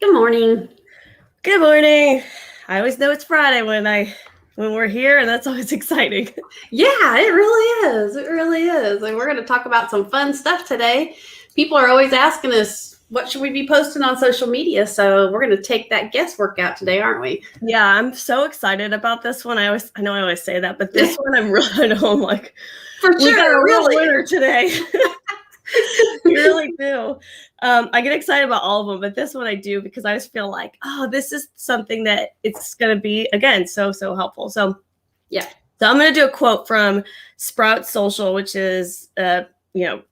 Good morning. Good morning. I always know it's Friday when we're here, and that's always exciting. Yeah, it really is. It really is. And we're going to talk about some fun stuff today. People are always asking us, what should we be posting on social media? So we're going to take that guesswork out today, aren't we? Yeah, I'm so excited about this one. I know I always say that, but this one I'm really I'm like, For we got sure, a real really. winner today. We really do. I get excited about all of them, but this one I do because I just feel like, oh, this is something that it's going to be, again, so helpful. So Yeah. So I'm going to do a quote from Sprout Social, which is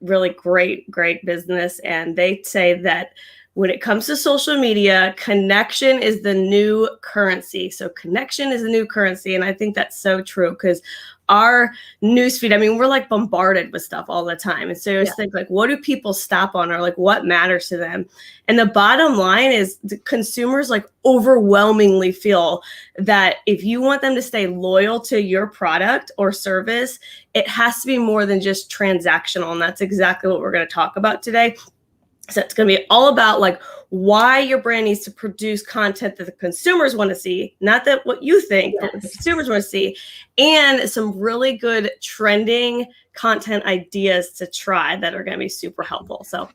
really great business, and they say that when it comes to social media, connection is the new currency. So connection is the new currency, and I think that's so true because our newsfeed, I mean, we're like bombarded with stuff all the time, and so you just think like, what do people stop on, or like what matters to them? And the bottom line is the consumers like overwhelmingly feel that if you want them to stay loyal to your product or service, it has to be more than just transactional. And that's exactly what we're going to talk about today. So it's going to be all about like why your brand needs to produce content that the consumers want to see, not that what you think, but what the consumers want to see, and some really good trending content ideas to try that are going to be super helpful. So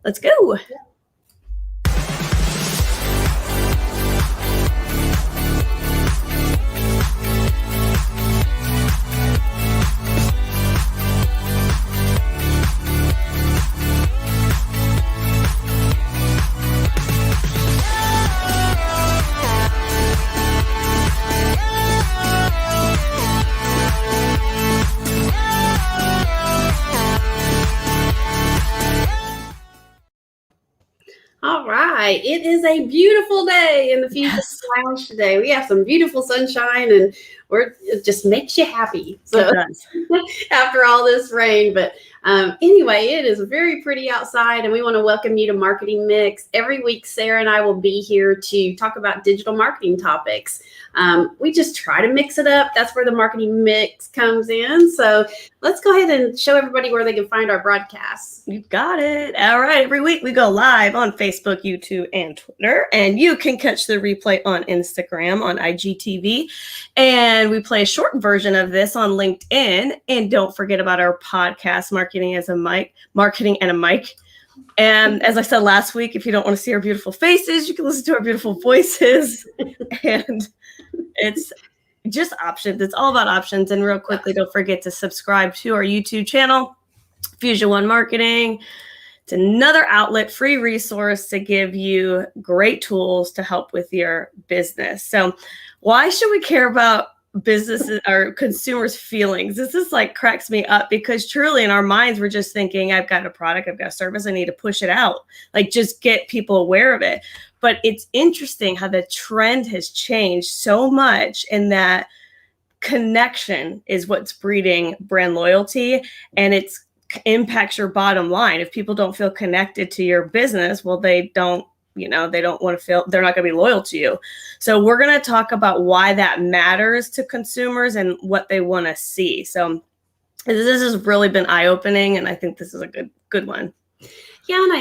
let's go. All right. It is a beautiful day in the Fusion Lounge today. We have some beautiful sunshine, and it just makes you happy. So after all this rain, but anyway, it is very pretty outside, and we want to welcome you to Marketing Mix. Every week, Sarah and I will be here to talk about digital marketing topics. We just try to mix it up. That's where the Marketing Mix comes in. So let's go ahead and show everybody where they can find our broadcasts. You got it. All right. Every week we go live on Facebook, YouTube, and Twitter, and you can catch the replay on Instagram, on IGTV, and we play a short version of this on LinkedIn. And don't forget about our podcast, Marketing and a Mic. And as I said last week, if you don't want to see our beautiful faces, you can listen to our beautiful voices. And it's just options. It's all about options. And real quickly, don't forget to subscribe to our YouTube channel, Fusion One Marketing. It's another outlet, free resource to give you great tools to help with your business. So why should we care about businesses or consumers' feelings? This is like cracks me up because truly in our minds, we're just thinking, I've got a product, I've got a service, I need to push it out. Like just get people aware of it. But it's interesting how the trend has changed so much in that connection is what's breeding brand loyalty, and it's impacts your bottom line. If people don't feel connected to your business, well, they don't want to feel, they're not going to be loyal to you. So we're going to talk about why that matters to consumers and what they want to see. So this has really been eye-opening, and I think this is a good one. Yeah, and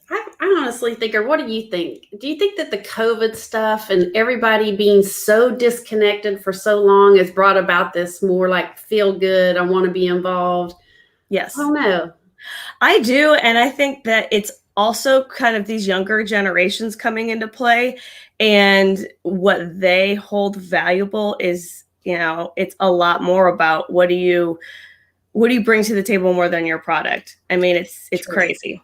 I honestly think, or what do you think? Do you think that the COVID stuff and everybody being so disconnected for so long has brought about this more like feel good, I want to be involved? Yes. I don't know. I do. And I think that it's also kind of these younger generations coming into play, and what they hold valuable is, it's a lot more about what do you bring to the table more than your product. I mean, it's crazy.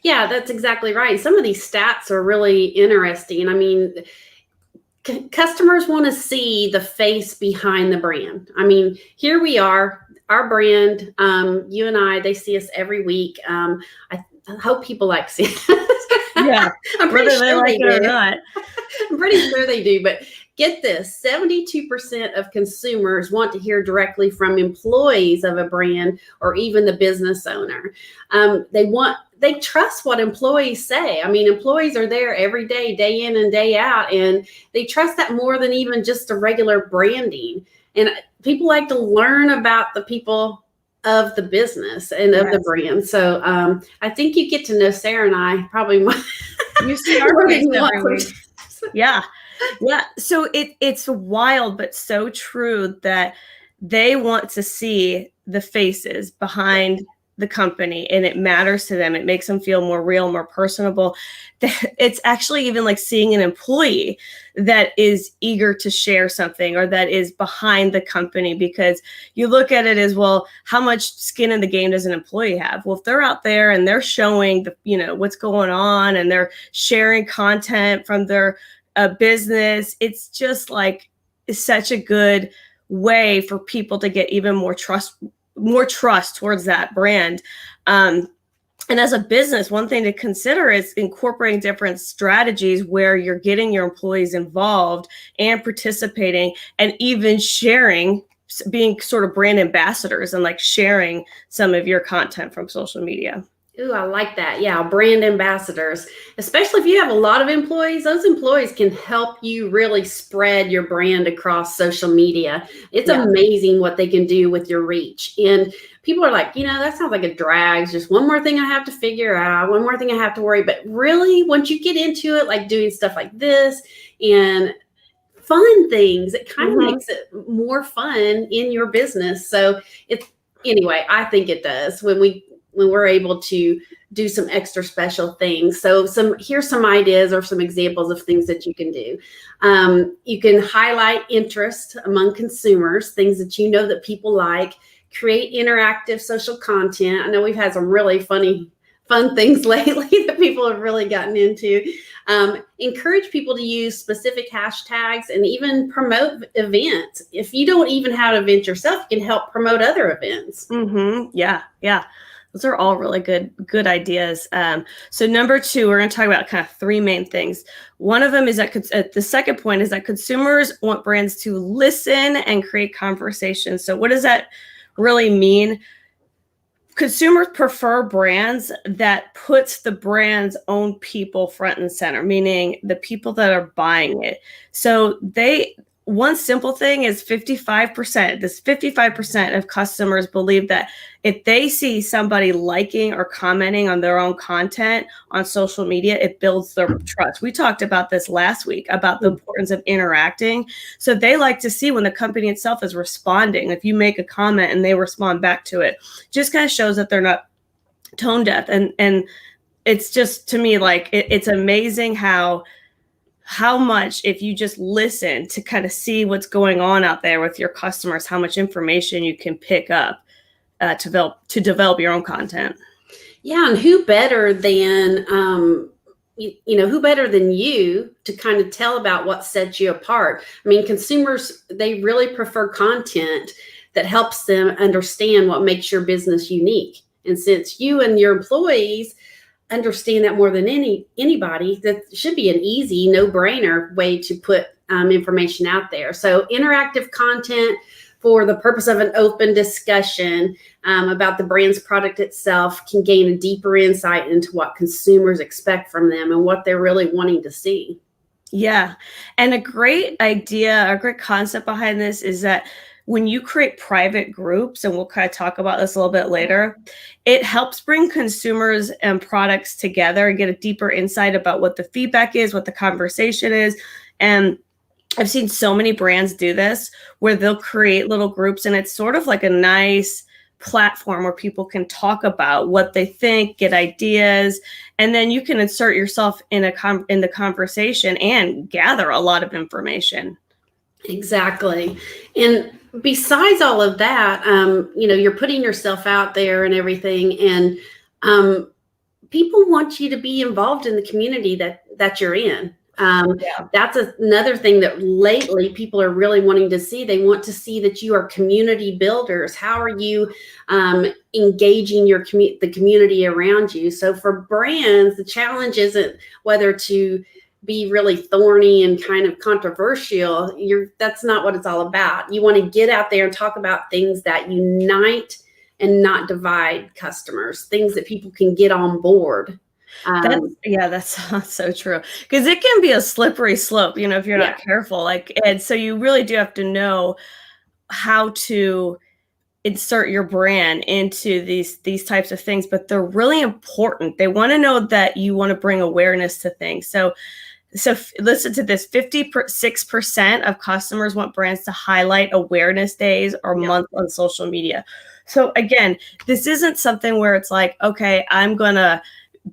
Yeah, that's exactly right. Some of these stats are really interesting. I mean, customers want to see the face behind the brand. I mean, here we are, our brand, you and I, they see us every week. I hope people like seeing us. Yeah, I'm pretty whether sure they like it or not. I'm pretty sure they do, but get this, 72% of consumers want to hear directly from employees of a brand or even the business owner. They trust what employees say. I mean, employees are there every day, day in and day out, and they trust that more than even just a regular branding. And people like to learn about the people of the business and of the brand. So I think you get to know Sarah and I probably You see our More than face you want every week. sometimes. Yeah. Yeah. So it's wild, but so true that they want to see the faces behind the company, and it matters to them. It makes them feel more real, more personable. It's actually even like seeing an employee that is eager to share something or that is behind the company, because you look at it as, well, how much skin in the game does an employee have? Well, if they're out there and they're showing what's going on, and they're sharing content from their business, it's just like, it's such a good way for people to get even more trust towards that brand. And as a business, one thing to consider is incorporating different strategies where you're getting your employees involved and participating, and even sharing, being sort of brand ambassadors, and like sharing some of your content from social media. Ooh, I like that. Yeah, brand ambassadors, especially if you have a lot of employees. Those employees can help you really spread your brand across social media. It's amazing what they can do with your reach. And people are like, that sounds like a drag. It's just one more thing I have to figure out, one more thing I have to worry. But really, once you get into it, like doing stuff like this and fun things, it kind of makes it more fun in your business. So anyway, I think it does when we're able to do some extra special things. So here's some ideas or some examples of things that you can do. You can highlight interest among consumers, things that that people like. Create interactive social content. I know we've had some really fun things lately that people have really gotten into. Encourage people to use specific hashtags and even promote events. If you don't even have an event yourself, you can help promote other events. Yeah. Those are all really good ideas. So number 2, we're going to talk about kind of 3 main things. One of them is that the second point is that consumers want brands to listen and create conversation. So what does that really mean? Consumers prefer brands that puts the brand's own people front and center, meaning the people that are buying it. So one simple thing is 55% of customers believe that if they see somebody liking or commenting on their own content on social media, it builds their trust. We talked about this last week about the importance of interacting. So they like to see when the company itself is responding. If you make a comment and they respond back to it, just kind of shows that they're not tone deaf. And it's just, to me, like it's amazing how much, if you just listen to kind of see what's going on out there with your customers, how much information you can pick up to develop your own content. Yeah, and who better than who better than you to kind of tell about what sets you apart? I mean, consumers, they really prefer content that helps them understand what makes your business unique. And since you and your employees understand that more than anybody, that should be an easy, no-brainer way to put information out there. So interactive content for the purpose of an open discussion about the brand's product itself can gain a deeper insight into what consumers expect from them and what they're really wanting to see. Yeah. And a great idea, a great concept behind this is that when you create private groups, and we'll kind of talk about this a little bit later, it helps bring consumers and products together and get a deeper insight about what the feedback is, what the conversation is. And I've seen so many brands do this where they'll create little groups, and it's sort of like a nice platform where people can talk about what they think, get ideas, and then you can insert yourself in the conversation and gather a lot of information. Exactly. And besides all of that, you're putting yourself out there and everything, and people want you to be involved in the community that you're in. That's another thing that lately people are really wanting to see. They want to see that you are community builders. How are you engaging the community around you? So for brands, the challenge isn't whether to be really thorny and kind of controversial. That's not what it's all about. You want to get out there and talk about things that unite and not divide customers, things that people can get on board. That's so true, because it can be a slippery slope, if you're not careful. And so you really do have to know how to insert your brand into these types of things, but they're really important. They want to know that you want to bring awareness to things. So listen to this, 56% of customers want brands to highlight awareness days or months on social media. So again, this isn't something where it's like, okay, I'm going to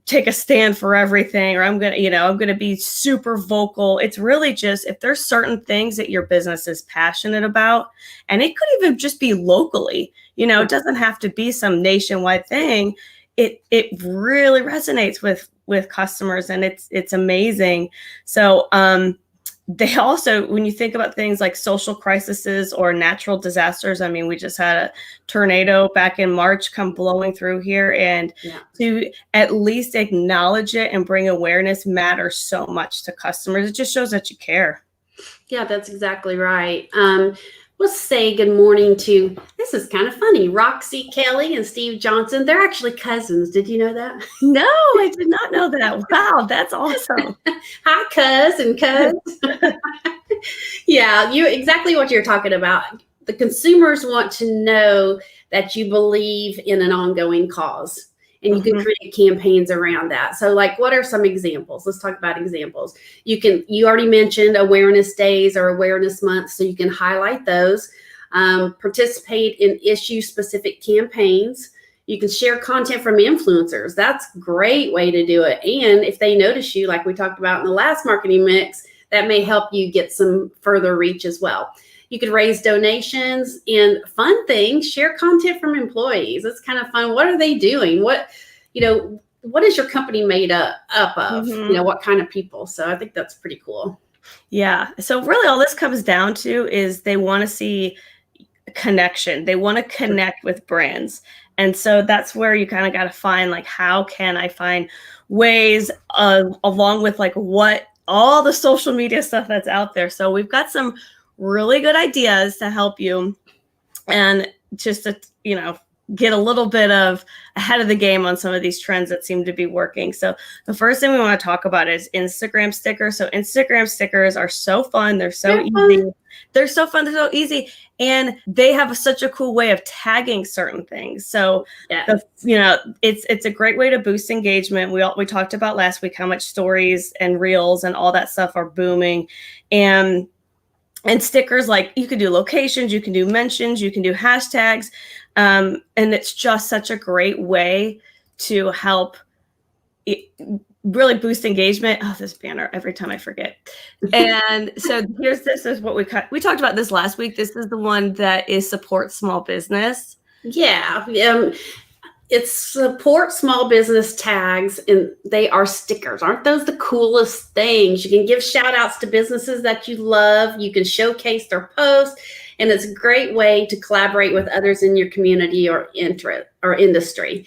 take a stand for everything, or I'm going to be super vocal. It's really just, if there's certain things that your business is passionate about, and it could even just be locally, it doesn't have to be some nationwide thing. It really resonates with customers, and it's amazing. So they also, when you think about things like social crises or natural disasters, I mean, we just had a tornado back in March come blowing through here, and to at least acknowledge it and bring awareness matters so much to customers. It just shows that you care. Yeah, that's exactly right. Let's say good morning to, this is kind of funny, Roxy Kelly and Steve Johnson. They're actually cousins. Did you know that? No, I did not know that. Wow, that's awesome. Hi, cuz and cuz. Yeah, exactly what you're talking about. The consumers want to know that you believe in an ongoing cause. And you can create campaigns around that. So like, what are some examples? Let's talk about examples. You already mentioned awareness days or awareness months, so you can highlight those. Participate in issue-specific campaigns. You can share content from influencers. That's a great way to do it. And if they notice you, like we talked about in the last marketing mix, that may help you get some further reach as well. You could raise donations, and fun things, share content from employees. It's kind of fun. What are they doing? What is your company made up of? What kind of people? So I think that's pretty cool. Yeah. So really all this comes down to is they want to see connection. They want to connect with brands. And so that's where you kind of got to find, like, how can I find ways along with like what all the social media stuff that's out there. So we've got some really good ideas to help you, and just to, get a little bit of ahead of the game on some of these trends that seem to be working. So the first thing we want to talk about is Instagram stickers. So Instagram stickers are so fun. They're so easy. They're so fun. They're so easy. And they have such a cool way of tagging certain things. So, it's a great way to boost engagement. We talked about last week how much stories and reels and all that stuff are booming. And stickers, like, you can do locations, you can do mentions, you can do hashtags. And it's just such a great way to help really boost engagement. Oh, this banner, every time I forget. And so this is what we talked about this last week. This is the one that is support small business. Yeah. It's support small business tags, and they are stickers. Aren't those the coolest things? You can give shout outs to businesses that you love. You can showcase their posts, and it's a great way to collaborate with others in your community or industry.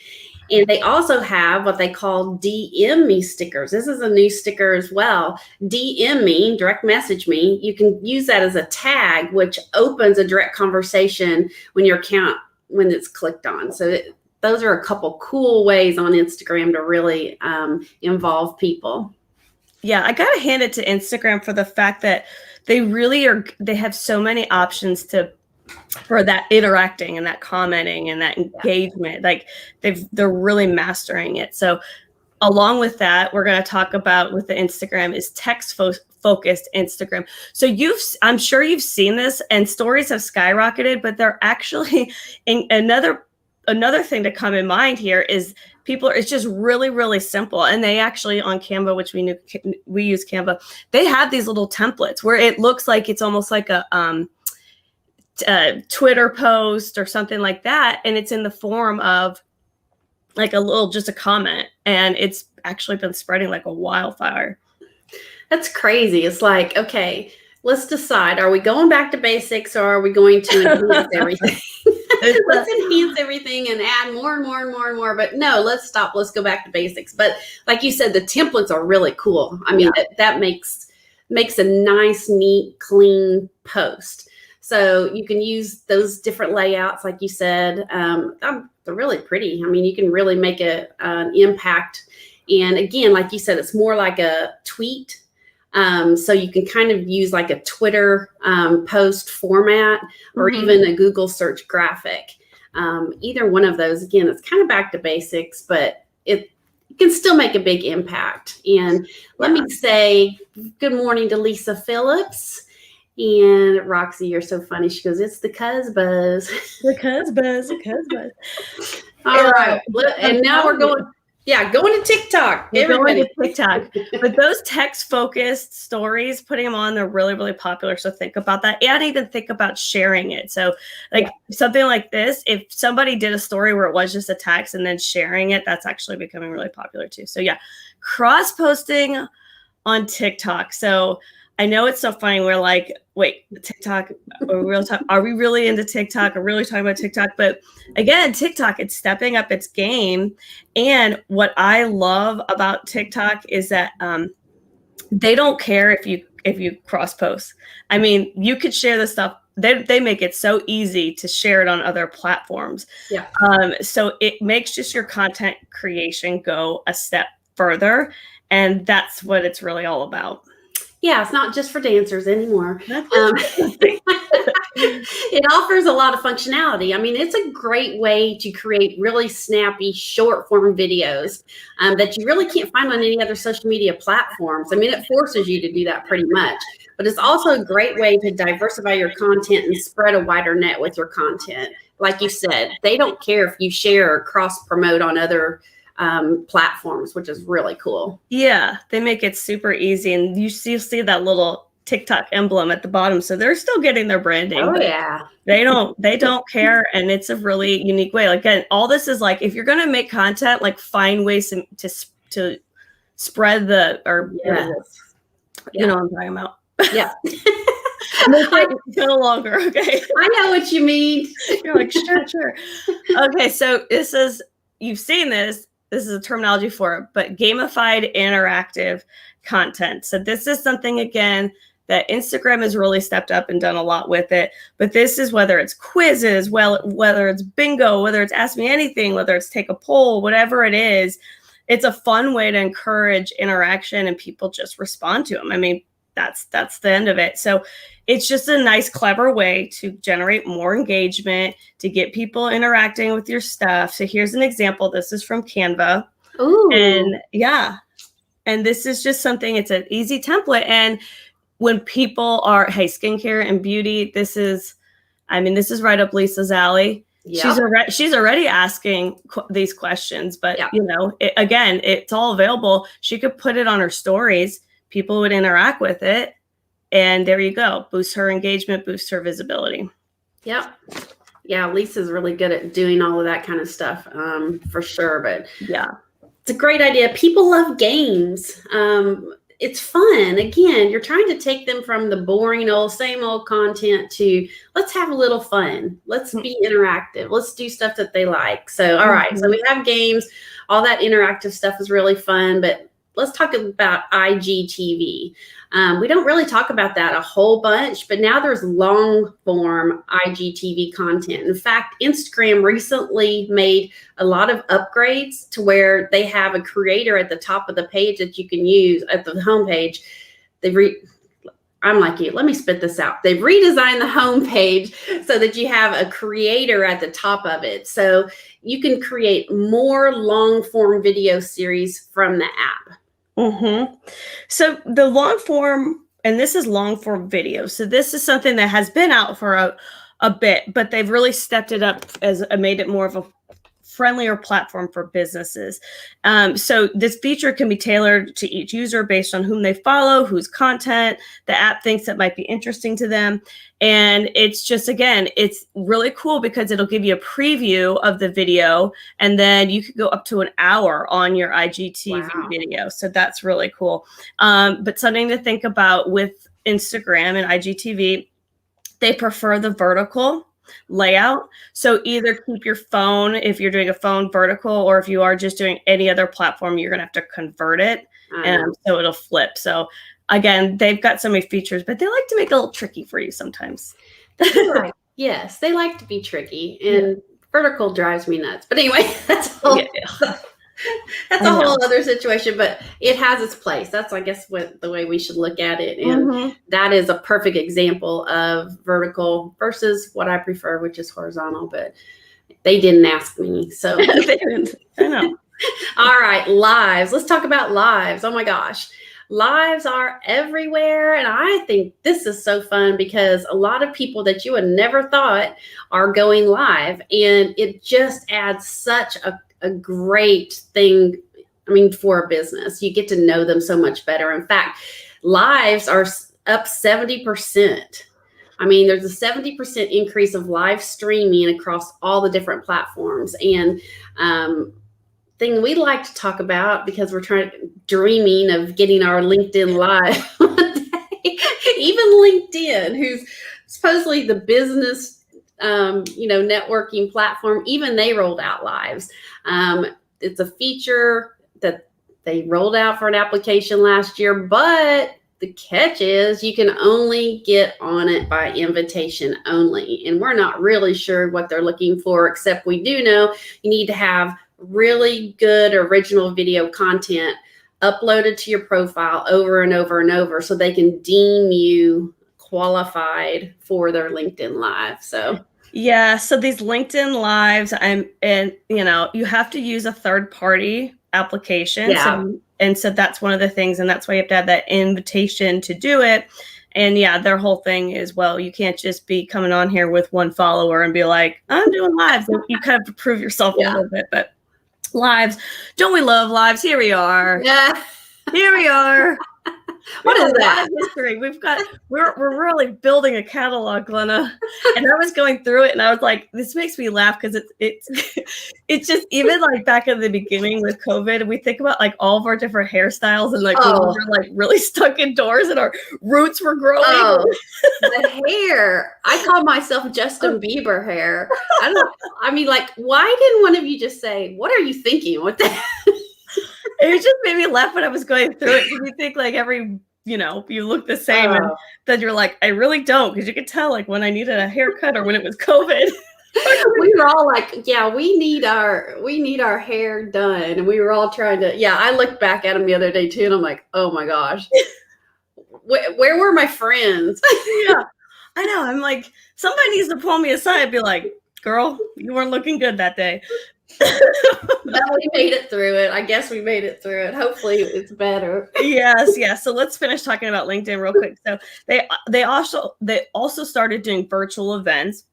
And they also have what they call DM me stickers. This is a new sticker as well. DM me, direct message me. You can use that as a tag, which opens a direct conversation when it's clicked on. So those are a couple cool ways on Instagram to really involve people. Yeah, I got to hand it to Instagram for the fact that they have so many options for that interacting and that commenting and that engagement. Like they're really mastering it. So along with that, we're going to talk about with the Instagram is text focused Instagram. So I'm sure you've seen this, and stories have skyrocketed, but they're actually another thing to come in mind here is it's just really, really simple. And they actually on Canva, which we use Canva, they have these little templates where it looks like it's almost like a Twitter post or something like that. And it's in the form of like just a comment. And it's actually been spreading like a wildfire. That's crazy. It's like, okay, let's decide, are we going back to basics, or are we going to enhance everything? Let's enhance everything and add more and more and more and more. But no, let's stop. Let's go back to basics. But like you said, the templates are really cool. I mean, that makes a nice, neat, clean post. So you can use those different layouts, like you said. They're really pretty. I mean, you can really make an impact. And again, like you said, it's more like a tweet. So you can kind of use like a Twitter post format, or even a Google search graphic. Either one of those, again, it's kind of back to basics, but it can still make a big impact. And let me say good morning to Lisa Phillips. And Roxy, you're so funny. She goes, it's the Cuz Buzz. The Cuz Buzz, the Cuz Buzz. All right. And now we're going to TikTok. Going to TikTok. But those text-focused stories, putting them on, they're really, really popular. So think about that. And even think about sharing it. So something like this, if somebody did a story where it was just a text and then sharing it, that's actually becoming really popular too. So cross-posting on TikTok. So I know it's so funny. We're like, wait, TikTok, are we really into TikTok? Are we really talking about TikTok? But again, TikTok, it's stepping up its game. And what I love about TikTok is that they don't care if you cross post. I mean, you could share this stuff. They make it so easy to share it on other platforms. Yeah. So it makes just your content creation go a step further. And that's what it's really all about. Yeah, it's not just for dancers anymore. It offers a lot of functionality. I mean, it's a great way to create really snappy short form videos that you really can't find on any other social media platforms. I mean, it forces you to do that pretty much. But it's also a great way to diversify your content and spread a wider net with your content. Like you said, they don't care if you share or cross promote on other platforms, which is really cool. Yeah, they make it super easy, and you see that little TikTok emblem at the bottom, so they're still getting their branding. Oh yeah, they don't care, and it's a really unique way. Like, again, all this is like, if you're gonna make content, like find ways to spread the you know what I'm talking about. Yeah. Make it go longer. Okay, I know what you mean. You're like, sure. Okay, so you've seen this. This is a terminology for it, but gamified interactive content. So this is something, again, that Instagram has really stepped up and done a lot with it. But this is whether it's quizzes, whether it's bingo, whether it's ask me anything, whether it's take a poll, whatever it is, it's a fun way to encourage interaction and people just respond to them. I mean, that's the end of it. So it's just a nice, clever way to generate more engagement, to get people interacting with your stuff. So here's an example. This is from Canva. Ooh. And this is just something, it's an easy template. And when people are, skincare and beauty, this is right up Lisa's alley. Yep. She's already asking these questions, but again, it's all available. She could put it on her stories. People would interact with it. And there you go. Boost her engagement, boost her visibility. Yep. Yeah, Lisa's really good at doing all of that kind of stuff, for sure. But yeah, it's a great idea. People love games. It's fun. Again, you're trying to take them from the boring same old content to let's have a little fun. Let's be interactive. Let's do stuff that they like. So, all right. So we have games. All that interactive stuff is really fun. But let's talk about IGTV. We don't really talk about that a whole bunch, but now there's long form IGTV content. In fact, Instagram recently made a lot of upgrades to where they have a creator at the top of the page that you can use at the homepage. I'm like you, let me spit this out. They've redesigned the homepage so that you have a creator at the top of it. So you can create more long form video series from the app. So the long form, and this is long form video. So this is something that has been out for a bit, but they've really stepped it up as made it more of a friendlier platform for businesses. So this feature can be tailored to each user based on whom they follow, whose content the app thinks that might be interesting to them. And it's just, again, it's really cool because it'll give you a preview of the video, and then you could go up to an hour on your IGTV video. So that's really cool. But something to think about with Instagram and IGTV, they prefer the vertical layout. So either keep your phone, if you're doing a phone, vertical, or if you are just doing any other platform, you're going to have to convert it. And so it'll flip. So again, they've got so many features, but they like to make it a little tricky for you sometimes. Right. Yes, they like to be tricky, and vertical drives me nuts. But anyway, that's a whole other situation, but it has its place. That's, I guess, the way we should look at it. And that is a perfect example of vertical versus what I prefer, which is horizontal. But They didn't ask me. So They didn't. I know. All right, lives. Let's talk about lives. Oh my gosh. Lives are everywhere. And I think this is so fun because a lot of people that you would never thought are going live. And it just adds such a great thing. I mean, for a business, you get to know them so much better. In fact, lives are up 70%. I mean, there's a 70% increase of live streaming across all the different platforms. And thing we like to talk about because we're dreaming of getting our LinkedIn live one day. Even LinkedIn, who's supposedly the business, networking platform, even they rolled out lives. It's a feature that they rolled out for an application last year, but the catch is you can only get on it by invitation only. And we're not really sure what they're looking for, except we do know you need to have really good original video content uploaded to your profile over and over and over so they can deem you qualified for their LinkedIn Live. So yeah, so these LinkedIn Lives, you have to use a third party application. Yeah. So that's one of the things, and that's why you have to have that invitation to do it. And yeah, their whole thing is, well, you can't just be coming on here with one follower and be like, I'm doing lives. You kind of prove yourself a little bit, but lives, don't we love lives? Here we are. Yeah. Here we are. What is that? History. We're really building a catalog, Glenna. And I was going through it and I was like, this makes me laugh because it's just, even like back in the beginning with COVID, we think about like all of our different hairstyles and like we were like really stuck indoors and our roots were growing. Oh, the hair. I call myself Justin Bieber hair. Why didn't one of you just say, what are you thinking? What the It just made me laugh when I was going through it. You think like you look the same, and then you're like, I really don't, because you could tell like when I needed a haircut or when it was COVID. We were all like, yeah, we need our hair done, and we were all trying to. Yeah, I looked back at them the other day too, and I'm like, oh my gosh, where were my friends? Yeah, I know. I'm like, somebody needs to pull me aside and be like, girl, you weren't looking good that day. But we made it through it. I guess we made it through it. Hopefully it's better. Yes. So let's finish talking about LinkedIn real quick. So they also started doing virtual events.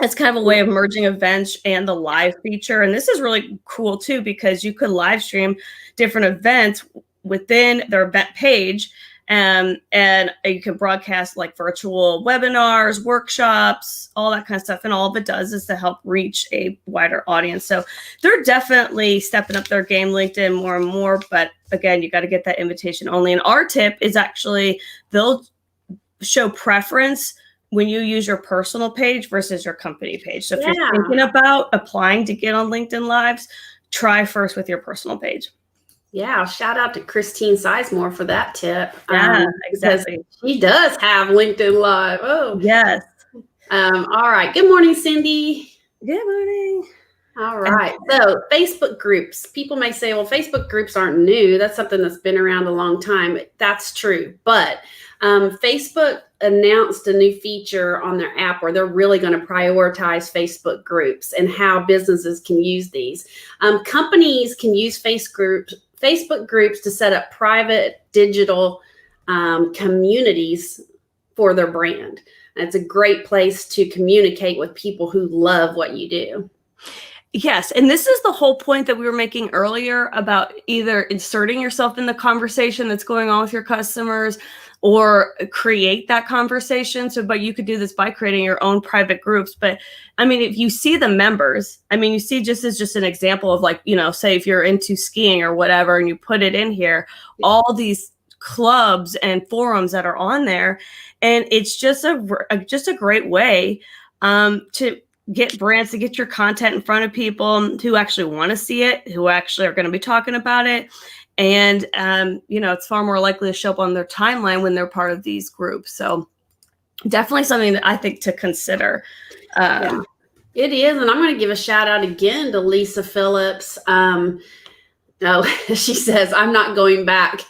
It's kind of a way of merging events and the live feature. And this is really cool too, because you could live stream different events within their event page. And you can broadcast like virtual webinars, workshops, all that kind of stuff. And all of it does is to help reach a wider audience. So they're definitely stepping up their game, LinkedIn, more and more. But again, you got to get that invitation only. And our tip is actually they'll show preference when you use your personal page versus your company page. So if you're thinking about applying to get on LinkedIn Lives, try first with your personal page. Yeah, shout out to Christine Sizemore for that tip. Yeah, exactly. She does have LinkedIn Live. Oh, yes. All right. Good morning, Cindy. Good morning. All right. So Facebook groups. People may say, well, Facebook groups aren't new. That's something that's been around a long time. That's true. But Facebook announced a new feature on their app where they're really going to prioritize Facebook groups and how businesses can use these. Companies can use Facebook groups to set up private digital communities for their brand. And it's a great place to communicate with people who love what you do. Yes. And this is the whole point that we were making earlier about either inserting yourself in the conversation that's going on with your customers or create that conversation. But you could do this by creating your own private groups. But I mean, if you see the members, you see just as an example of like, say if you're into skiing or whatever, and you put it in here, all these clubs and forums that are on there. And it's just a great way to get brands to get your content in front of people who actually want to see it, who actually are going to be talking about it. And, it's far more likely to show up on their timeline when they're part of these groups. So definitely something that I think to consider. It is. And I'm going to give a shout out again to Lisa Phillips. She says, I'm not going back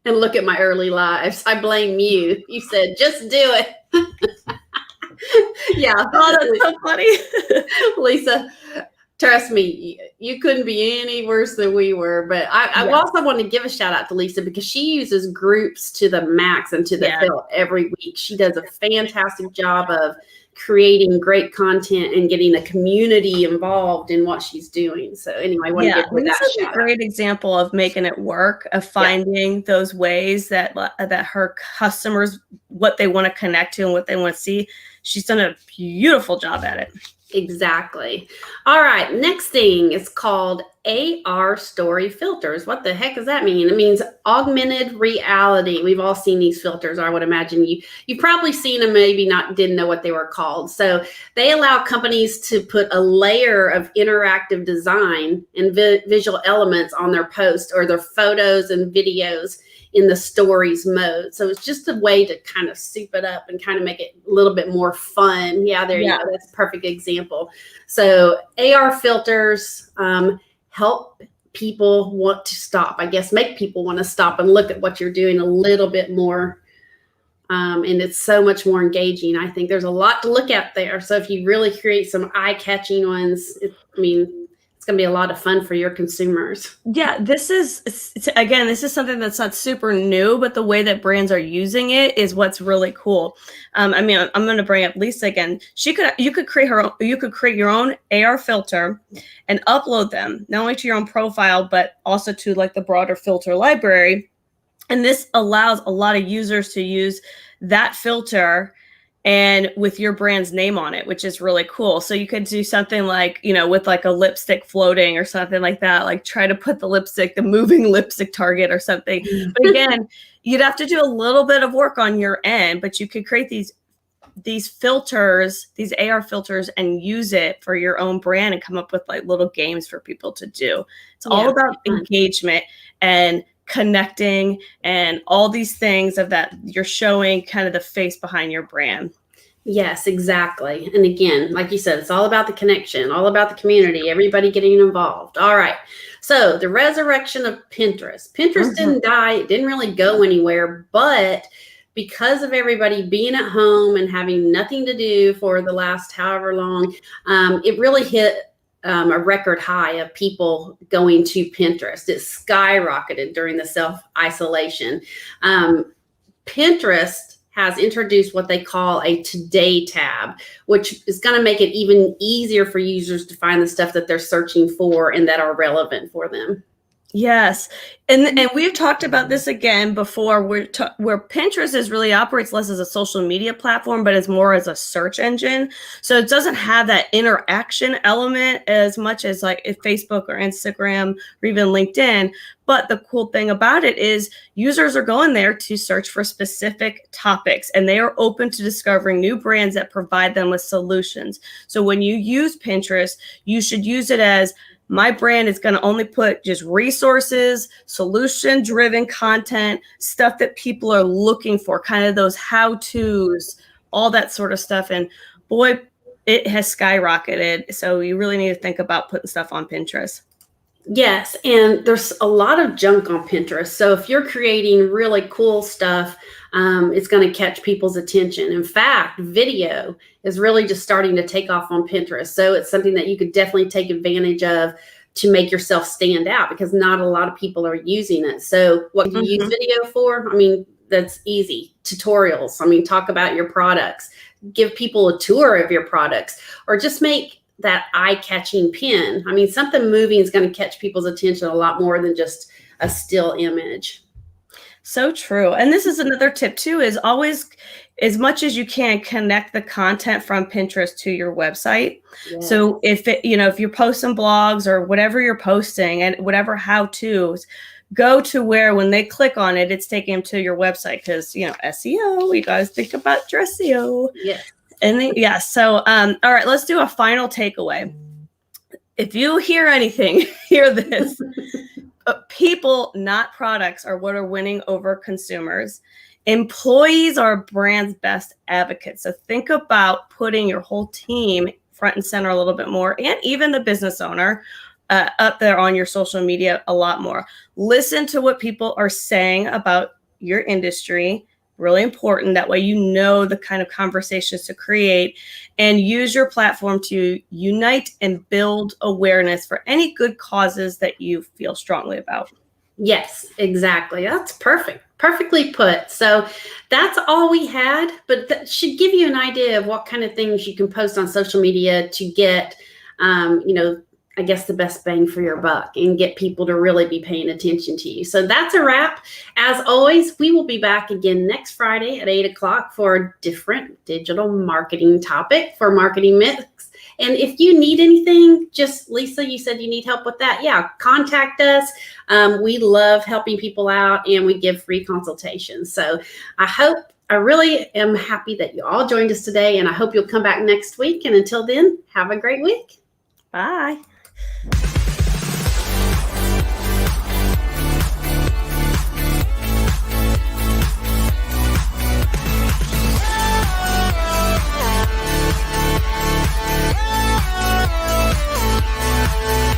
and look at my early lives. I blame you. You said, just do it. Yeah. Oh, that's so funny. Lisa, trust me, you couldn't be any worse than we were. But I Yeah. also want to give a shout out to Lisa because she uses groups to the max and to the Yeah. hilt every week. She does a fantastic job of creating great content and getting the community involved in what she's doing. So anyway, I want to give her This that is a shout out. great example of making it work, of finding those ways that her customers, what they want to connect to and what they want to see. She's done a beautiful job at it. Exactly. All right. Next thing is called AR story filters. What the heck does that mean? It means augmented reality. We've all seen these filters. I would imagine you've probably seen them, maybe not, didn't know what they were called. So they allow companies to put a layer of interactive design and visual elements on their posts or their photos and videos in the stories mode. So it's just a way to kind of soup it up and kind of make it a little bit more fun. Yeah, there you go. That's a perfect example. So AR filters help people want to stop, I guess, make people want to stop and look at what you're doing a little bit more. And it's so much more engaging. I think there's a lot to look at there. So if you really create some eye-catching ones, it's going to be a lot of fun for your consumers. Yeah, this is something that's not super new, but the way that brands are using it is what's really cool. I'm going to bring up Lisa again. You could create your own AR filter and upload them not only to your own profile, but also to like the broader filter library. And this allows a lot of users to use that filter and with your brand's name on it, which is really cool. So you could do something like, with like a lipstick floating or something like that, like try to put the moving lipstick target or something. But again, you'd have to do a little bit of work on your end, but you could create these filters, these AR filters, and use it for your own brand and come up with like little games for people to do. It's all about engagement and connecting and all these things of that you're showing kind of the face behind your brand. Yes, exactly. And again, like you said, it's all about the connection, all about the community, everybody getting involved. All right. So the resurrection of Pinterest. Pinterest didn't die. It didn't really go anywhere, but because of everybody being at home and having nothing to do for the last however long, it really hit a record high of people going to Pinterest. It skyrocketed during the self-isolation. Pinterest has introduced what they call a Today tab, which is going to make it even easier for users to find the stuff that they're searching for and that are relevant for them. Yes. And we've talked about this again before, where Pinterest really operates less as a social media platform, but as more as a search engine. So it doesn't have that interaction element as much as like if Facebook or Instagram or even LinkedIn. But the cool thing about it is users are going there to search for specific topics, and they are open to discovering new brands that provide them with solutions. So when you use Pinterest, you should use it as, my brand is going to only put just resources, solution-driven content, stuff that people are looking for, kind of those how-tos, all that sort of stuff. And boy, it has skyrocketed. So you really need to think about putting stuff on Pinterest. Yes, and there's a lot of junk on Pinterest. So if you're creating really cool stuff, it's going to catch people's attention. In fact, video is really just starting to take off on Pinterest. So it's something that you could definitely take advantage of to make yourself stand out, because not a lot of people are using it. So what do you use video for? That's easy. Tutorials. Talk about your products, give people a tour of your products, or just make that eye-catching pin. Something moving is going to catch people's attention a lot more than just a still image. So true. And this is another tip too, is always, as much as you can, connect the content from Pinterest to your website. Yes. So if you're posting blogs or whatever you're posting and whatever how-tos, go to where when they click on it, it's taking them to your website, because, SEO, you guys think about your SEO. Yeah. And so, all right, let's do a final takeaway. If you hear anything, hear this. People, not products, are what are winning over consumers. Employees are a brand's best advocates. So think about putting your whole team front and center a little bit more, and even the business owner up there on your social media a lot more. Listen to what people are saying about your industry. Really important. That way you know the kind of conversations to create, and use your platform to unite and build awareness for any good causes that you feel strongly about. Yes, exactly. That's perfect. Perfectly put. So that's all we had, but that should give you an idea of what kind of things you can post on social media to get, I guess the best bang for your buck and get people to really be paying attention to you. So that's a wrap. As always, we will be back again next Friday at 8 o'clock for a different digital marketing topic for Marketing Mix. And if you need anything, just Lisa, you said you need help with that. Yeah, contact us. We love helping people out, and we give free consultations. So I really am happy that you all joined us today, and I hope you'll come back next week. And until then, have a great week. Bye.